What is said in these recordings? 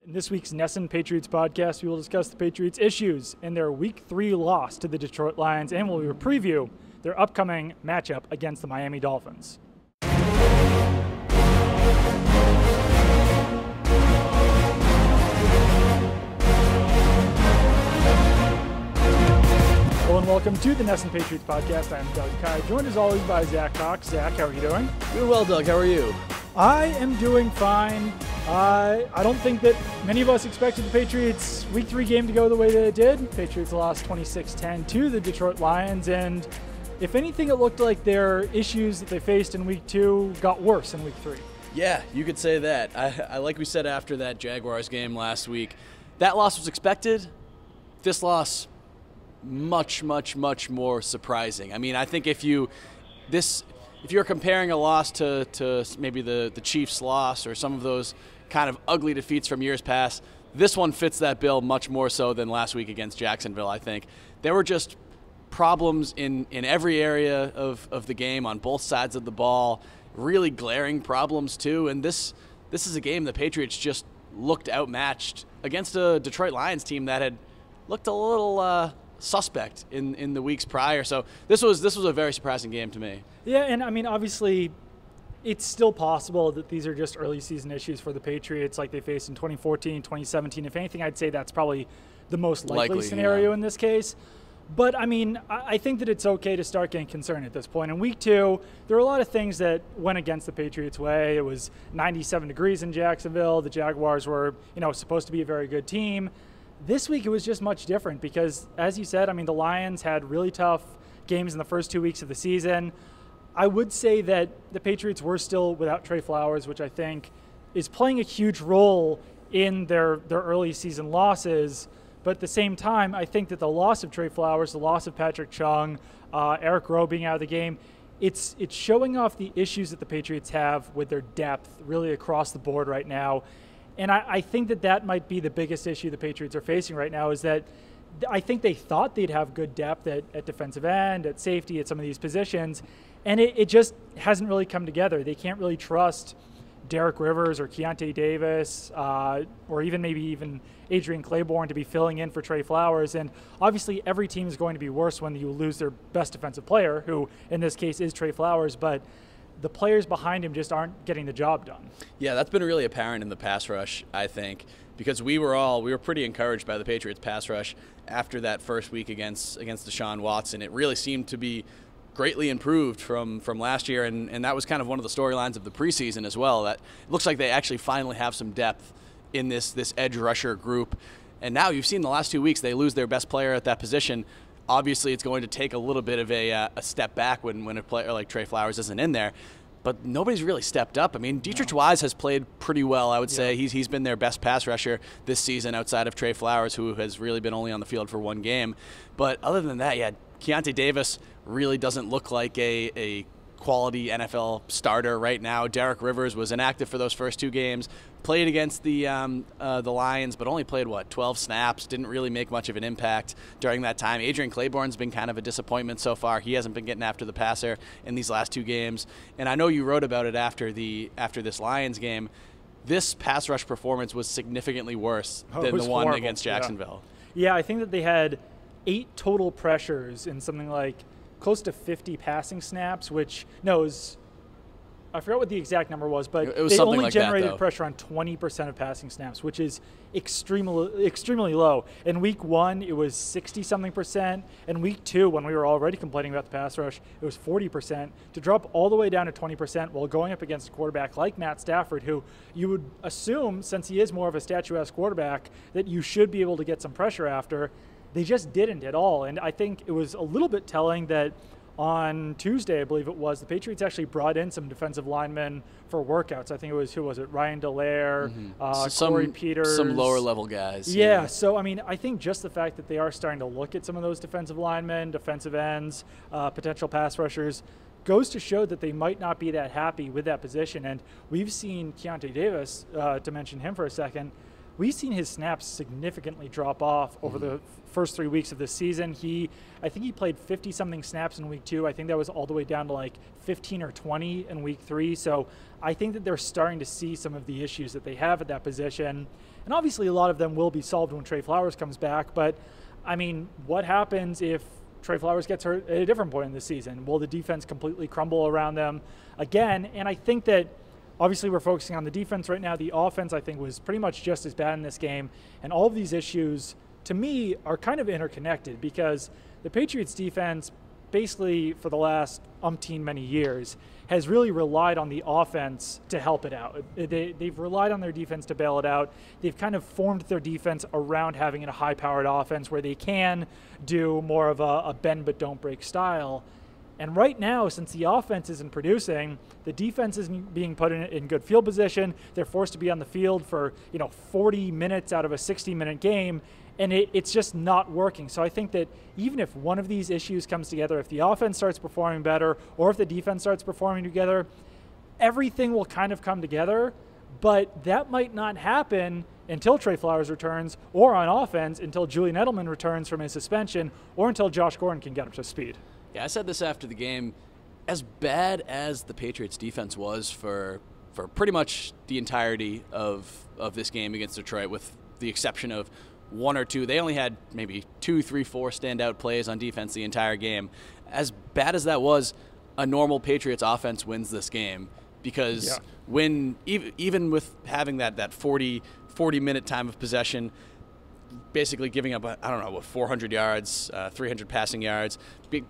In this week's NESN Patriots podcast, we will discuss the Patriots' issues in their Week 3 loss to the Detroit Lions, and we will preview their upcoming matchup against the Miami Dolphins. Hello and welcome to the NESN Patriots podcast. I'm Doug Kai, joined as always by Zach Cox. Zach, how are you doing? Doing well, Doug. How are you? I am doing fine. I don't think that many of us expected the Patriots' Week 3 game to go the way that it did. Patriots lost 26-10 to the Detroit Lions, and if anything, it looked like their issues that they faced in Week 2 got worse in Week 3. Yeah, you could say that. I like we said after that Jaguars game last week, that loss was expected. This loss, much more surprising. I mean, I think if you're comparing a loss to maybe the Chiefs' loss or some of those kind of ugly defeats from years past, this one fits that bill much more so than last week against Jacksonville, I think. There were just problems in every area of the game on both sides of the ball, really glaring problems too, and this is a game the Patriots just looked outmatched against a Detroit Lions team that had looked a little suspect in the weeks prior. So this was a very surprising game to me. Yeah, and I mean, obviously, it's still possible that these are just early season issues for the Patriots like they faced in 2014, 2017. If anything, I'd say that's probably the most likely scenario in this case. But, I mean, I think that it's okay to start getting concerned at this point. In Week 2, there were a lot of things that went against the Patriots' way. It was 97 degrees in Jacksonville. The Jaguars were, supposed to be a very good team. This week, it was just much different because, as you said, I mean, the Lions had really tough games in the first 2 weeks of the season. I would say that the Patriots were still without Trey Flowers, which I think is playing a huge role in their early season losses. But at the same time, I think that the loss of Trey Flowers, the loss of Patrick Chung, Eric Rowe being out of the game, it's showing off the issues that the Patriots have with their depth really across the board right now. And I think that might be the biggest issue the Patriots are facing right now, is that I think they thought they'd have good depth at defensive end, at safety, at some of these positions, and it just hasn't really come together. They can't really trust Derek Rivers or Keontae Davis or even Adrian Claiborne to be filling in for Trey Flowers. And obviously every team is going to be worse when you lose their best defensive player, who in this case is Trey Flowers, but the players behind him just aren't getting the job done. Yeah, that's been really apparent in the pass rush, I think, because we were pretty encouraged by the Patriots pass rush after that first week against Deshaun Watson. It really seemed to be greatly improved from last year, and that was kind of one of the storylines of the preseason as well. That it looks like they actually finally have some depth in this edge rusher group. And now you've seen the last 2 weeks they lose their best player at that position. Obviously, it's going to take a little bit of a step back when a player like Trey Flowers isn't in there. But nobody's really stepped up. I mean, Dietrich Wise has played pretty well, I would say. He's been their best pass rusher this season outside of Trey Flowers, who has really been only on the field for one game. But other than that, Keontae Davis really doesn't look like a quality NFL starter right now. Derek Rivers was inactive for those first 2 games, played against the Lions, but only played, 12 snaps, didn't really make much of an impact during that time. Adrian Claiborne's been kind of a disappointment so far. He hasn't been getting after the passer in these last 2 games. And I know you wrote about it after this Lions game. This pass rush performance was significally worse than the one against Jacksonville. Yeah, I think that they had 8 total pressures in something like close to 50 passing snaps, I forgot what the exact number was, but they only generated pressure on 20% of passing snaps, which is extremely low. In Week 1, it was 60-something%. In Week 2, when we were already complaining about the pass rush, it was 40%. To drop all the way down to 20% while going up against a quarterback like Matt Stafford, who you would assume, since he is more of a statuesque quarterback, that you should be able to get some pressure after, they just didn't at all. And I think it was a little bit telling that on Tuesday, I believe it was, the Patriots actually brought in some defensive linemen for workouts. I think it was, Ryan Dallaire, Corey Peters. Some lower-level guys. Yeah, so, I mean, I think just the fact that they are starting to look at some of those defensive linemen, defensive ends, potential pass rushers, goes to show that they might not be that happy with that position. And we've seen Keontae Davis, to mention him for a second, we've seen his snaps significantly drop off over the first 3 weeks of the season. I think he played 50-something snaps in week 2. I think that was all the way down to like 15 or 20 in week 3. So I think that they're starting to see some of the issues that they have at that position. And obviously a lot of them will be solved when Trey Flowers comes back. But, I mean, what happens if Trey Flowers gets hurt at a different point in the season? Will the defense completely crumble around them again? And I think that obviously we're focusing on the defense right now. The offense, I think, was pretty much just as bad in this game. And all of these issues, to me, are kind of interconnected because the Patriots defense, basically for the last many years, has really relied on the offense to help it out. They've relied on their defense to bail it out. They've kind of formed their defense around having a high-powered offense where they can do more of a bend but don't break style. And right now, since the offense isn't producing, the defense isn't being put in good field position. They're forced to be on the field for 40 minutes out of a 60-minute game, and it's just not working. So I think that even if one of these issues comes together, if the offense starts performing better or if the defense starts performing together, everything will kind of come together. But that might not happen until Trey Flowers returns, or on offense until Julian Edelman returns from his suspension, or until Josh Gordon can get up to speed. Yeah, I said this after the game. As bad as the Patriots defense was for pretty much the entirety of this game against Detroit, with the exception of one or two, they only had maybe 2, 3, 4 standout plays on defense the entire game. As bad as that was, a normal Patriots offense wins this game because when even with having that 40-minute time of possession, basically giving up, 400 yards, 300 passing yards,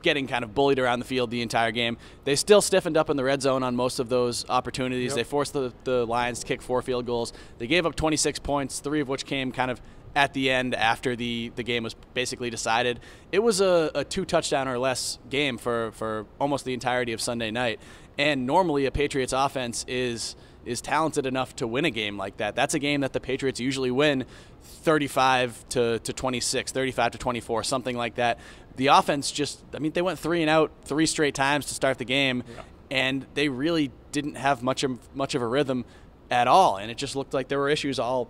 getting kind of bullied around the field the entire game. They still stiffened up in the red zone on most of those opportunities. Yep. They forced the Lions to kick 4 field goals. They gave up 26 points, 3 of which came kind of at the end after the game was basically decided. It was a 2-touchdown or less game for almost the entirety of Sunday night. And normally a Patriots offense is talented enough to win a game like that. That's a game that the Patriots usually win 35 to 26, 35 to 24, something like that. The offense they went 3 and out 3 straight times to start the game, and they really didn't have much of a rhythm at all. And it just looked like there were issues all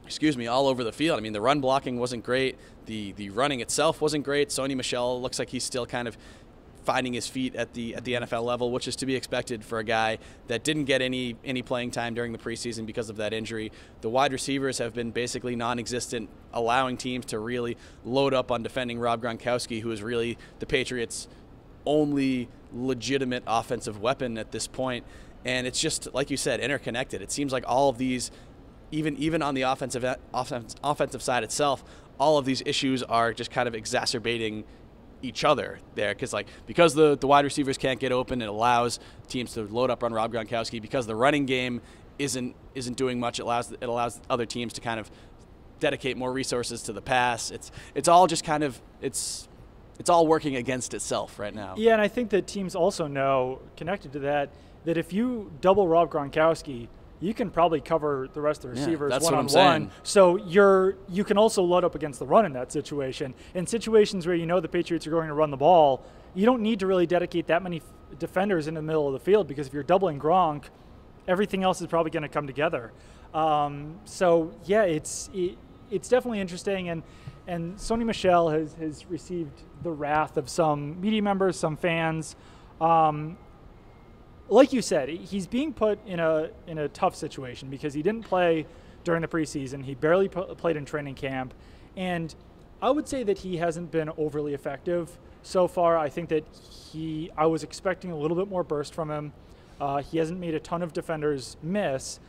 over the field. I mean, the run blocking wasn't great. The running itself wasn't great. Sony Michele looks like he's still kind of finding his feet at the NFL level, which is to be expected for a guy that didn't get any playing time during the preseason because of that injury. The wide receivers have been basically non-existent, allowing teams to really load up on defending Rob Gronkowski, who is really the Patriots' only legitimate offensive weapon at this point. And it's just, like you said, interconnected. It seems like all of these, even on the offensive side itself, all of these issues are just kind of exacerbating each other there, because the wide receivers can't get open, it allows teams to load up on Rob Gronkowski. Because the running game isn't doing much, it allows other teams to kind of dedicate more resources to the pass. It's all just kind of it's all working against itself right now. Yeah, and I think that teams also know, connected to that if you double Rob Gronkowski, you can probably cover the rest of the receivers one-on-one. So you can also load up against the run in that situation. In situations where the Patriots are going to run the ball, you don't need to really dedicate that many defenders in the middle of the field, because if you're doubling Gronk, everything else is probably going to come together. So yeah, it's definitely interesting, and Sony Michele has received the wrath of some media members, some fans. Like you said, he's being put in a tough situation because he didn't play during the preseason. He barely played in training camp. And I would say that he hasn't been overly effective so far. I think that I was expecting a little bit more burst from him. He hasn't made a ton of defenders miss.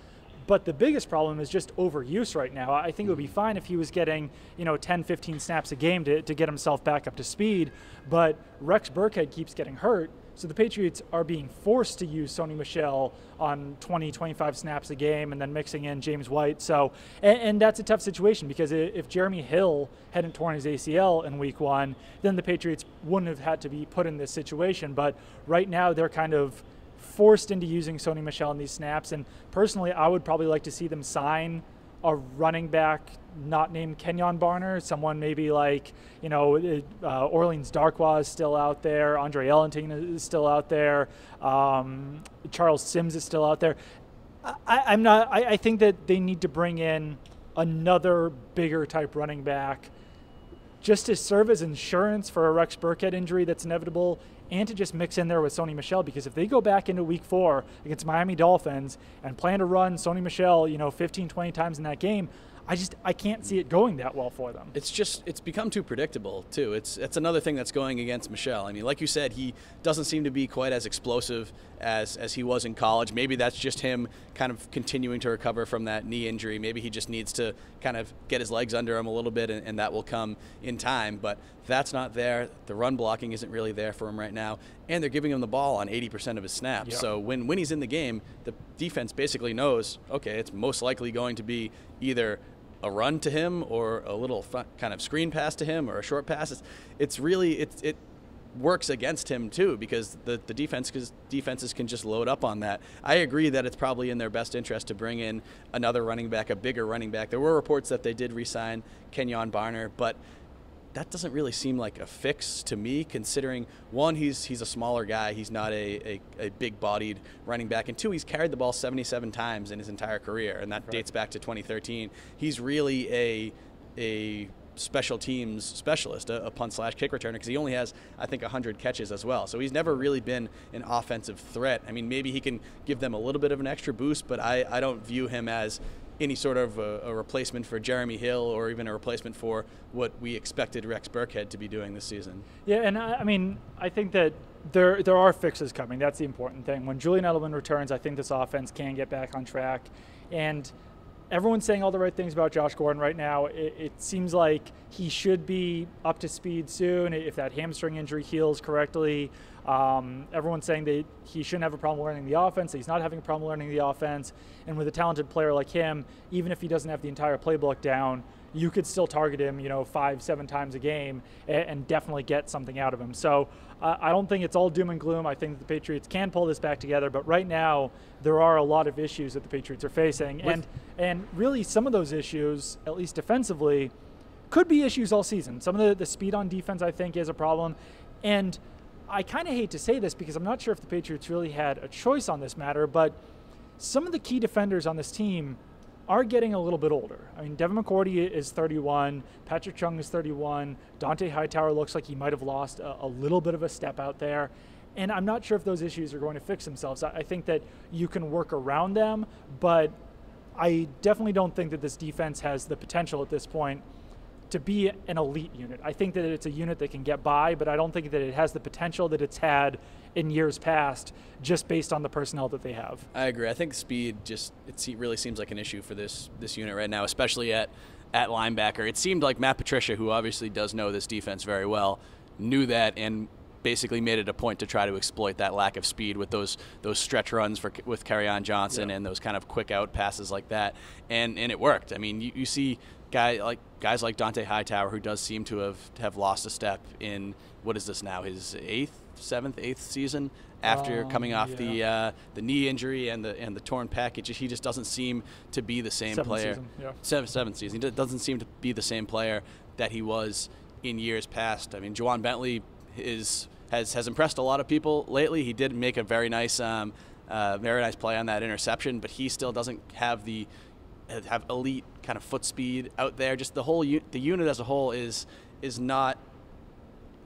But the biggest problem is just overuse right now. I think it would be fine if he was getting 10, 15 snaps a game to get himself back up to speed. But Rex Burkhead keeps getting hurt. So the Patriots are being forced to use Sony Michele on 20, 25 snaps a game, and then mixing in James White. So, and that's a tough situation, because if Jeremy Hill hadn't torn his ACL in week 1, then the Patriots wouldn't have had to be put in this situation. But right now they're kind of forced into using Sony Michele in these snaps. And personally, I would probably like to see them sign a running back not named Kenyon Barner, someone maybe like, Orleans Darkwa is still out there, Andre Ellington is still out there, Charles Sims is still out there. I think that they need to bring in another bigger type running back just to serve as insurance for a Rex Burkhead injury that's inevitable, and to just mix in there with Sony Michele, because if they go back into week 4 against Miami Dolphins and plan to run Sony Michele, 15, 20 times in that game, I can't see it going that well for them. It's become too predictable too. It's another thing that's going against Michele. I mean, like you said, he doesn't seem to be quite as explosive as he was in college. Maybe that's just him kind of continuing to recover from that knee injury. Maybe he just needs to kind of get his legs under him a little bit, and that will come in time. But that's not there. The run blocking isn't really there for him right now, and they're giving him the ball on 80% of his snaps. Yep. So when he's in the game, the defense basically knows, okay, it's most likely going to be either a run to him or a little kind of screen pass to him or a short pass. It works against him too, because the defenses can just load up on that. I agree that it's probably in their best interest to bring in another running back, a bigger running back. There were reports that they did re-sign Kenyon Barner, but that doesn't really seem like a fix to me, considering, one, he's a smaller guy. He's not a big-bodied running back. And two, he's carried the ball 77 times in his entire career, and that dates back to 2013. He's really a special teams specialist, a punt/kick returner, because he only has, I think, 100 catches as well. So he's never really been an offensive threat. I mean, maybe he can give them a little bit of an extra boost, but I don't view him as any sort of a replacement for Jeremy Hill, or even a replacement for what we expected Rex Burkhead to be doing this season. Yeah, and I think that there are fixes coming. That's the important thing. When Julian Edelman returns, I think this offense can get back on track. And everyone's saying all the right things about Josh Gordon right now. It seems like he should be up to speed soon if that hamstring injury heals correctly. Everyone's saying that he shouldn't have a problem learning the offense. That he's not having a problem learning the offense. And with a talented player like him, even if he doesn't have the entire playbook down, you could still target him, 5-7 times a game and definitely get something out of him. So I don't think it's all doom and gloom. I think the Patriots can pull this back together, but right now there are a lot of issues that the Patriots are facing. And really some of those issues, at least defensively, could be issues all season. Some of the speed on defense, I think, is a problem. And I kind of hate to say this because I'm not sure if the Patriots really had a choice on this matter, but some of the key defenders on this team are getting a little bit older. I mean, Devin McCourty is 31, Patrick Chung is 31, Dante Hightower looks like he might have lost a little bit of a step out there, and I'm not sure if those issues are going to fix themselves. I think that you can work around them, but I definitely don't think that this defense has the potential at this point to be an elite unit. I think that it's a unit that can get by, but I don't think that it has the potential that it's had in years past, just based on the personnel that they have. I agree. I think speed really seems like an issue for this unit right now, especially at linebacker. It seemed like Matt Patricia, who obviously does know this defense very well, knew that and basically made it a point to try to exploit that lack of speed with those stretch runs with Kerryon Johnson and those kind of quick out passes like that, and it worked. I mean, you see guys like Dante Hightower, who does seem to have lost a step in, what is this now, his seventh, eighth season after coming off the knee injury and the torn pec. He just doesn't seem to be the same player. Seventh season. He doesn't seem to be the same player that he was in years past. I mean, Juwan Bentley has impressed a lot of people lately. He did make a very nice play on that interception, but he still doesn't have elite kind of foot speed out there. Just the unit as a whole is not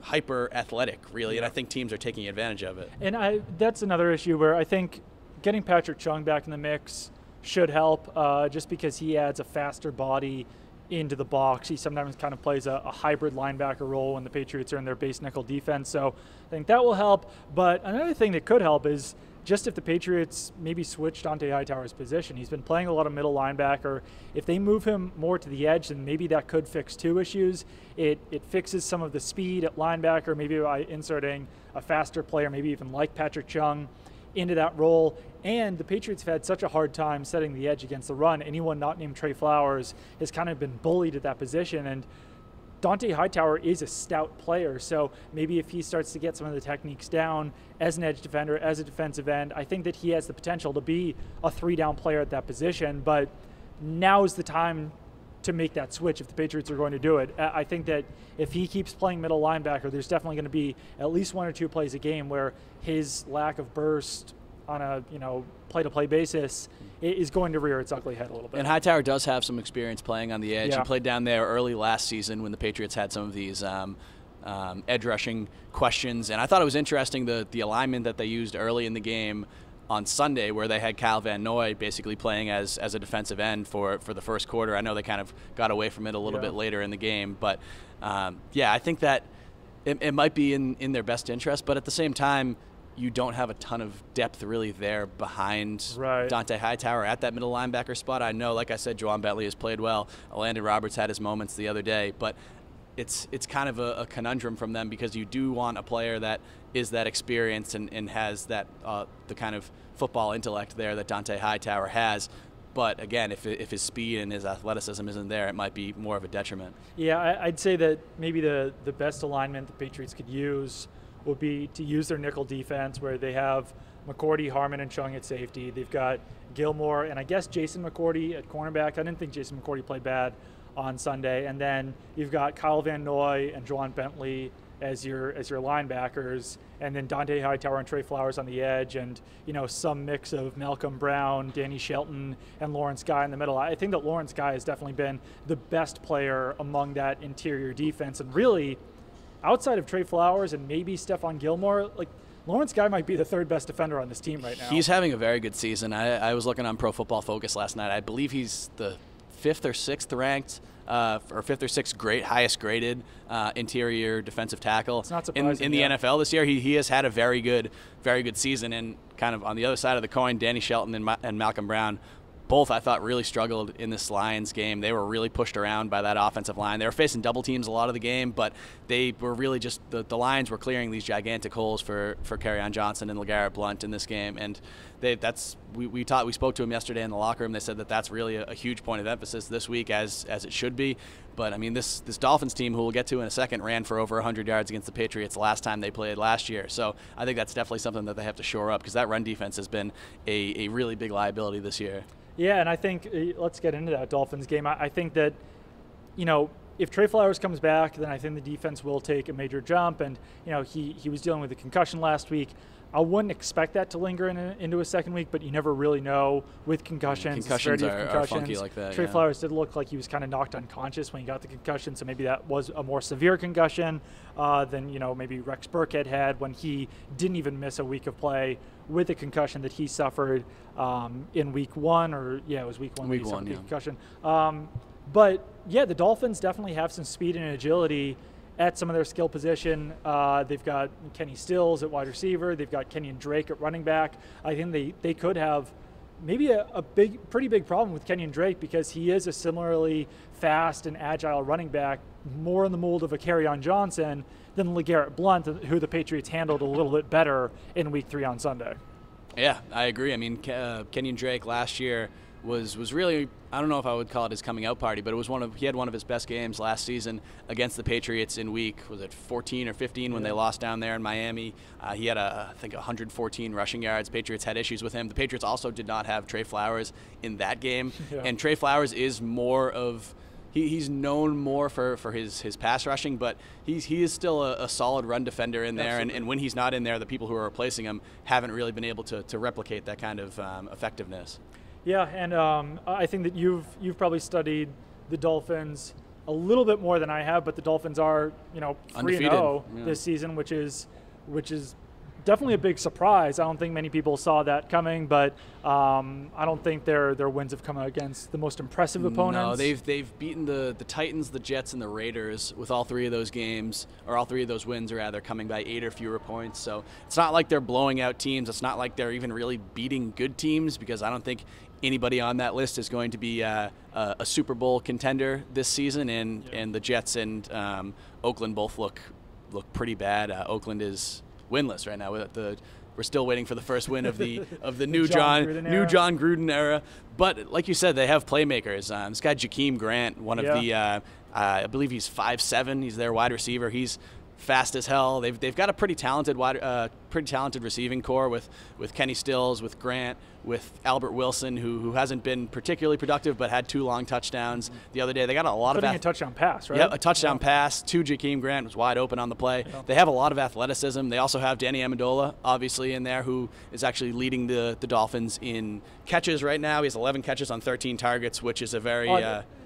hyper athletic, really, and I think teams are taking advantage of it. And that's another issue where I think getting Patrick Chung back in the mix should help, just because he adds a faster body into the box. He sometimes kind of plays a hybrid linebacker role when the Patriots are in their base nickel defense, so I think that will help. But another thing that could help is just if the Patriots maybe switch Dante Hightower's position. He's been playing a lot of middle linebacker. If they move him more to the edge, then maybe that could fix two issues. It fixes some of the speed at linebacker, maybe by inserting a faster player, maybe even like Patrick Chung, into that role. And the Patriots have had such a hard time setting the edge against the run. Anyone not named Trey Flowers has kind of been bullied at that position, and Dante Hightower is a stout player, so maybe if he starts to get some of the techniques down as an edge defender, as a defensive end, I think that he has the potential to be a 3-down player at that position. But now is the time to make that switch if the Patriots are going to do it. I think that if he keeps playing middle linebacker, there's definitely going to be at least 1 or 2 plays a game where his lack of burst on a play-to-play basis is going to rear its ugly head a little bit. And Hightower does have some experience playing on the edge. Yeah. He played down there early last season when the Patriots had some of these edge rushing questions. And I thought it was interesting the alignment that they used early in the game on Sunday, where they had Kyle Van Noy basically playing as a defensive end for the first quarter. I know they kind of got away from it a little bit later in the game, but I think that it might be in their best interest, but at the same time, you don't have a ton of depth really there behind Dante Hightower at that middle linebacker spot. I know, like I said, Juwan Bentley has played well. Landon Roberts had his moments the other day, but it's kind of a conundrum from them, because you do want a player that is that experienced and has that the kind of football intellect there that Dante Hightower has. But again, if his speed and his athleticism isn't there, it might be more of a detriment. Yeah, I'd say that maybe the best alignment the Patriots could use would be to use their nickel defense, where they have McCourty, Harmon, and Chung at safety. They've got Gilmore and I guess Jason McCourty at cornerback. I didn't think Jason McCourty played bad on Sunday. And then you've got Kyle Van Noy and Juwan Bentley as your linebackers, and then Dante Hightower and Trey Flowers on the edge, and some mix of Malcolm Brown, Danny Shelton, and Lawrence Guy in the middle. I think that Lawrence Guy has definitely been the best player among that interior defense, and really, outside of Trey Flowers and maybe Stephon Gilmore, Lawrence Guy might be the third best defender on this team right now. He's having a very good season. I was looking on Pro Football Focus last night. I believe he's the 5th or 6th ranked, or 5th or 6th highest graded interior defensive tackle it's not surprising, in the NFL this year. He has had a very good season. And kind of on the other side of the coin, Danny Shelton and Malcolm Brown, both I thought really struggled in this Lions game. They were really pushed around by that offensive line. They were facing double teams a lot of the game, but they were really just the Lions were clearing these gigantic holes for Kerryon Johnson and LeGarrette Blount in this game. And we spoke to him yesterday in the locker room. They said that's really a huge point of emphasis this week, as it should be. But I mean, this Dolphins team, who we'll get to in a second, ran for over 100 yards against the Patriots last time they played last year. So I think that's definitely something that they have to shore up, because that run defense has been a really big liability this year. Yeah, and I think let's get into that Dolphins game. I think that, if Trey Flowers comes back, then I think the defense will take a major jump. And, he was dealing with a concussion last week. I wouldn't expect that to linger into a second week, but you never really know with concussions. Concussions are funky like that. Trey Flowers did look like he was kind of knocked unconscious when he got the concussion, so maybe that was a more severe concussion than maybe Rex Burkhead had when he didn't even miss a week of play with a concussion that he suffered in week 1, or it was week 1. Week 1, yeah. Concussion. But yeah, the Dolphins definitely have some speed and agility at some of their skill position. They've got Kenny Stills at wide receiver. They've got Kenyon Drake at running back. I think they could have maybe a pretty big problem with Kenyon Drake, because he is a similarly fast and agile running back, more in the mold of a Kerryon Johnson than LeGarrette Blount, who the Patriots handled a little bit better in week 3 on Sunday. Yeah, I agree. I mean, Kenyon Drake last year was really, I don't know if I would call it his coming out party, but he had one of his best games last season against the Patriots in week, was it 14 or 15 when they lost down there in Miami. He had I think 114 rushing yards. Patriots had issues with him. The Patriots also did not have Trey Flowers in that game. Yeah. And Trey Flowers is more of, he's known more for his pass rushing, but he is still a solid run defender in there. And when he's not in there, the people who are replacing him haven't really been able to replicate that kind of effectiveness. Yeah, and I think that you've probably studied the Dolphins a little bit more than I have, but the Dolphins are 3-0 this season, which is definitely a big surprise. I don't think many people saw that coming, but I don't think their wins have come against the most impressive opponents. No, they've beaten the Titans, the Jets, and the Raiders with all 3 of those games, or all 3 of those wins rather, coming by 8 or fewer points. So it's not like they're blowing out teams. It's not like they're even really beating good teams, because I don't think anybody on that list is going to be a Super Bowl contender this season, and the Jets and Oakland both look pretty bad. Oakland is winless right now. We're still waiting for the first win of the new John Gruden era. But like you said, they have playmakers. This guy Jakeem Grant, one of the I believe he's 5'7". He's their wide receiver. He's fast as hell. They've got a pretty talented receiving core with Kenny Stills, with Grant, with Albert Wilson, who hasn't been particularly productive but had 2 long touchdowns the other day. They got a lot a touchdown pass, right? Yeah, a touchdown pass to Jakeem Grant, was wide open on the play. Yeah. They have a lot of athleticism. They also have Danny Amenolda, obviously, in there, who is actually leading the Dolphins in catches right now. He has 11 catches on 13 targets, which is a very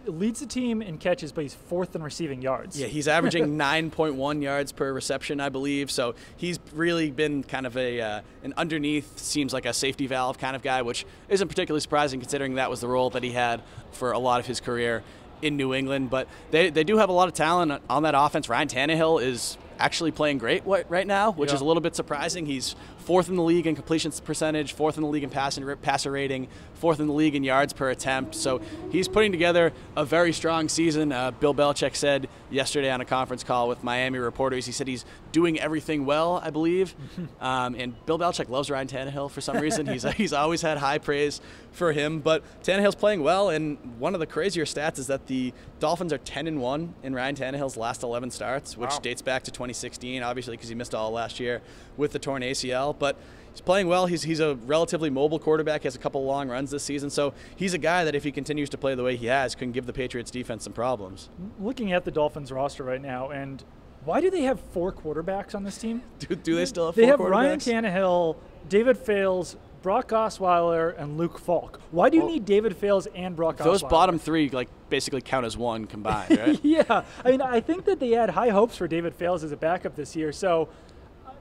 leads the team in catches, but he's 4th in receiving yards. Yeah, he's averaging 9.1 yards per reception, I believe. So he's really been kind of an underneath, seems like a safety valve kind of guy, which isn't particularly surprising considering that was the role that he had for a lot of his career in New England. But they do have a lot of talent on that offense. Ryan Tannehill is actually playing great right now, which is a little bit surprising. He's 4th in the league in completion percentage, 4th in the league in passer rating, 4th in the league in yards per attempt. So he's putting together a very strong season. Bill Belichick said yesterday on a conference call with Miami reporters, he said he's doing everything well, I believe. And Bill Belichick loves Ryan Tannehill for some reason. He's always had high praise for him. But Tannehill's playing well, and one of the crazier stats is that the Dolphins are 10-1 in Ryan Tannehill's last 11 starts, which dates back to 2016, obviously, because he missed all last year with the torn ACL. But he's playing well. He's a relatively mobile quarterback. He has a couple long runs this season. So he's a guy that if he continues to play the way he has, can give the Patriots defense some problems. Looking at the Dolphins roster right now, and why do they have 4 quarterbacks on this team? Do they still have 4 quarterbacks? They have Ryan Tannehill, David Fales, Brock Osweiler, and Luke Falk. Why do you need David Fales and Brock Osweiler? Those bottom 3 basically count as one combined, right? Yeah. I mean, I think that they had high hopes for David Fales as a backup this year. So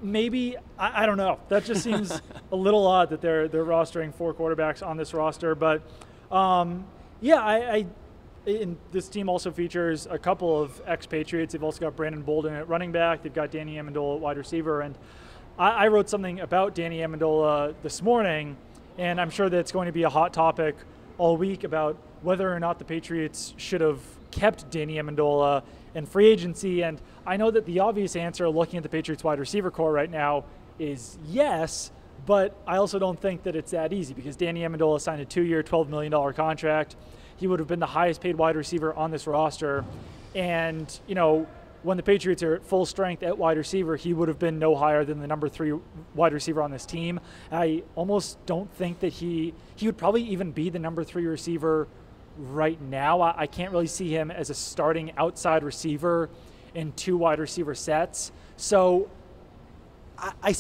maybe, I don't know. That just seems a little odd that they're rostering 4 quarterbacks on this roster. But, and this team also features a couple of ex-Patriots. They've also got Brandon Bolden at running back. They've got Danny Amendola at wide receiver. And I wrote something about Danny Amendola this morning, and I'm sure that it's going to be a hot topic all week about whether or not the Patriots should have kept Danny Amendola in free agency. And I know that the obvious answer, looking at the Patriots wide receiver core right now, is yes, but I also don't think that it's that easy because Danny Amendola signed a 2-year, $12 million contract. He would have been the highest paid wide receiver on this roster. And, when the Patriots are at full strength at wide receiver, he would have been no higher than the number 3 wide receiver on this team. I almost don't think that he would probably even be the number 3 receiver right now. I can't really see him as a starting outside receiver in 2 wide receiver sets. So I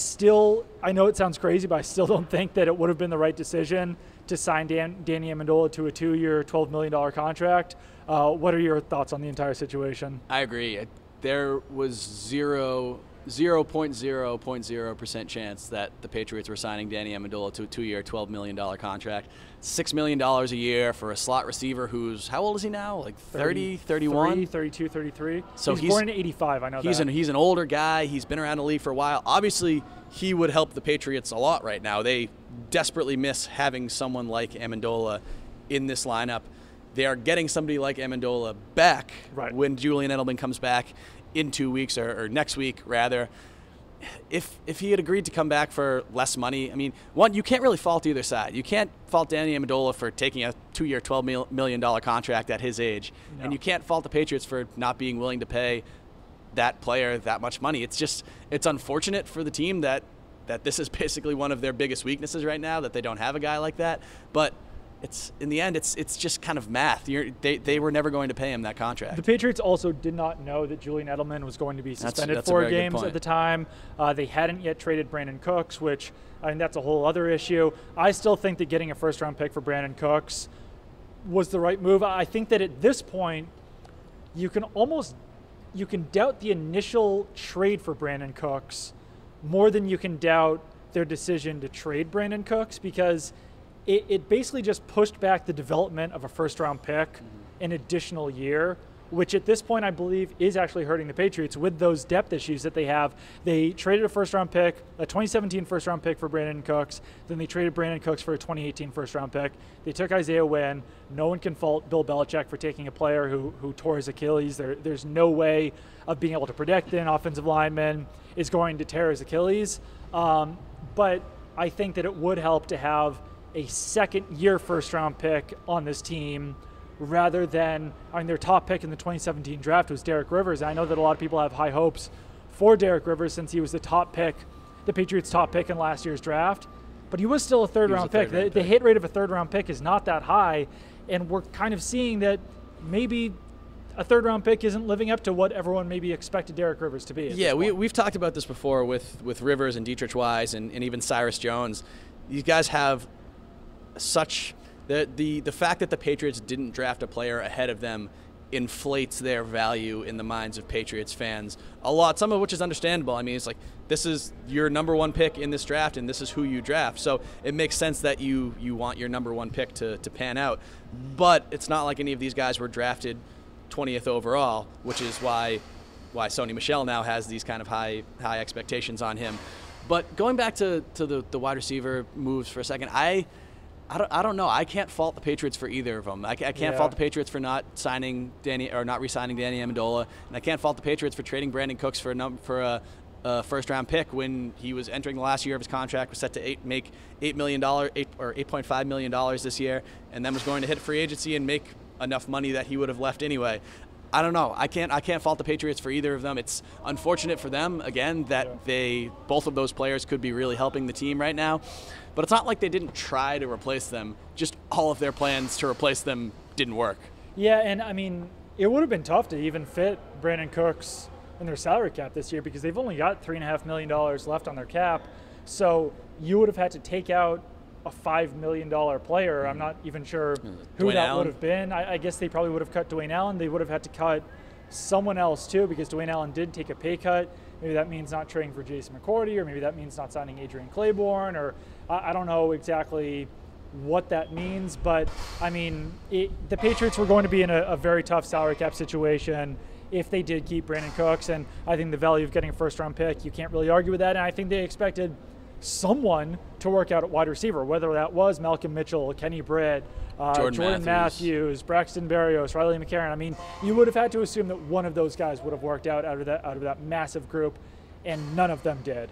know it sounds crazy, but I still don't think that it would have been the right decision to sign Danny Amendola to a 2-year, $12 million contract. What are your thoughts on the entire situation? I agree. There was 0.0% chance that the Patriots were signing Danny Amendola to a 2-year, $12 million contract. $6 million a year for a slot receiver who's, how old is he now? Like 30, 31? 32, 33. So he's born in 85, I know he's that. He's an older guy. He's been around the league for a while. Obviously, he would help the Patriots a lot right now. They desperately miss having someone like Amendola in this lineup. They are getting somebody like Amendola back when Julian Edelman comes back in 2 weeks or next week, rather. If he had agreed to come back for less money, I mean, one, you can't really fault either side. You can't fault Danny Amendola for taking a 2-year, $12 million contract at his age. No. And you can't fault the Patriots for not being willing to pay that player that much money. It's unfortunate for the team that this is basically one of their biggest weaknesses right now, that they don't have a guy like that. But in the end, it's just kind of math. They were never going to pay him that contract. The Patriots also did not know that Julian Edelman was going to be suspended 4 games at the time. They hadn't yet traded Brandon Cooks, which that's a whole other issue. I still think that getting a first-round pick for Brandon Cooks was the right move. I think that at this point, you can doubt the initial trade for Brandon Cooks more than you can doubt their decision to trade Brandon Cooks, because it basically just pushed back the development of a first-round pick an additional year, which at this point I believe is actually hurting the Patriots with those depth issues that they have. They traded a first-round pick, a 2017 first-round pick for Brandon Cooks. Then they traded Brandon Cooks for a 2018 first-round pick. They took Isaiah Wynn. No one can fault Bill Belichick for taking a player who tore his Achilles. There's no way of being able to predict that an offensive lineman is going to tear his Achilles. But I think that it would help to have a second-year first-round pick on this team rather than, their top pick in the 2017 draft was Derek Rivers. I know that a lot of people have high hopes for Derek Rivers since he was the Patriots' top pick in last year's draft. But he was still a third-round pick. The hit rate of a third-round pick is not that high, and we're kind of seeing that maybe a third-round pick isn't living up to what everyone maybe expected Derek Rivers to be. Yeah, we've talked about this before with Rivers and Dietrich Wise and even Cyrus Jones. These guys have such the fact that the Patriots didn't draft a player ahead of them inflates their value in the minds of Patriots fans a lot, some of which is understandable. I mean, it's like, this is your number one pick in this draft, and this is who you draft. So it makes sense that you want your number one pick to pan out. But it's not like any of these guys were drafted 20th overall, which is why Sony Michele now has these kind of high expectations on him. But going back to the wide receiver moves for a second, I don't know. I can't fault the Patriots for either of them. I can't fault the Patriots for not signing not re-signing Danny Amenolda, and I can't fault the Patriots for trading Brandon Cooks for a first-round pick when he was entering the last year of his contract, was set to make $8 million or $8.5 million this year, and then was going to hit free agency and make enough money that he would have left anyway. I don't know. I can't fault the Patriots for either of them. It's unfortunate for them, again, that both of those players could be really helping the team right now. But it's not like they didn't try to replace them. Just all of their plans to replace them didn't work. Yeah, and I mean, it would have been tough to even fit Brandon Cooks in their salary cap this year because they've only got $3.5 million left on their cap. So you would have had to take out a $5 million player. I'm not even sure who Dwayne that Allen would have been. I guess they probably would have cut Dwayne Allen. They would have had to cut someone else too because Dwayne Allen did take a pay cut. Maybe that means not trading for Jason McCourty, or maybe that means not signing Adrian Claiborne, or I don't know exactly what that means. But, I mean, the Patriots were going to be in a very tough salary cap situation if they did keep Brandon Cooks. And I think the value of getting a first-round pick, you can't really argue with that. And I think they expected someone to work out at wide receiver, whether that was Malcolm Mitchell, Kenny Britt, Jordan Matthews, Braxton Berrios, Riley McCarron. I mean, you would have had to assume that one of those guys would have worked out of that massive group, and none of them did.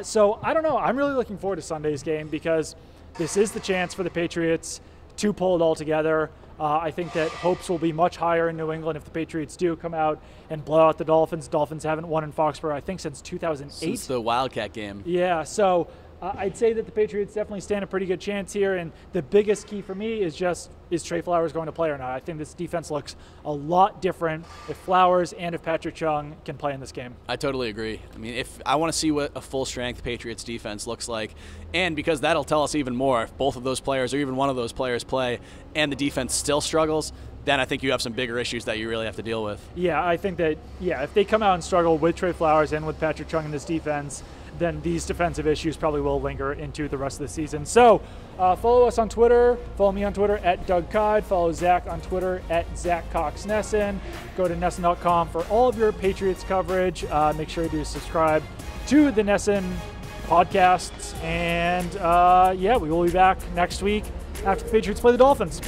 So I don't know. I'm really looking forward to Sunday's game because this is the chance for the Patriots to pull it all together. I think that hopes will be much higher in New England if the Patriots do come out and blow out the Dolphins. Dolphins haven't won in Foxborough, I think, since 2008. Since the Wildcat game. Yeah, so I'd say that the Patriots definitely stand a pretty good chance here, and the biggest key for me is Trey Flowers going to play or not? I think this defense looks a lot different if Flowers and if Patrick Chung can play in this game. I totally agree. I mean, if I want to see what a full-strength Patriots defense looks like, and because that'll tell us even more if both of those players or even one of those players play and the defense still struggles, then I think you have some bigger issues that you really have to deal with. Yeah, I think that, if they come out and struggle with Trey Flowers and with Patrick Chung in this defense, then these defensive issues probably will linger into the rest of the season. So follow us on Twitter. Follow me on Twitter at Doug Codd. Follow Zach on Twitter at Zach Cox NESN. Go to NESN.com for all of your Patriots coverage. Make sure to subscribe to the NESN podcasts. And we will be back next week after the Patriots play the Dolphins.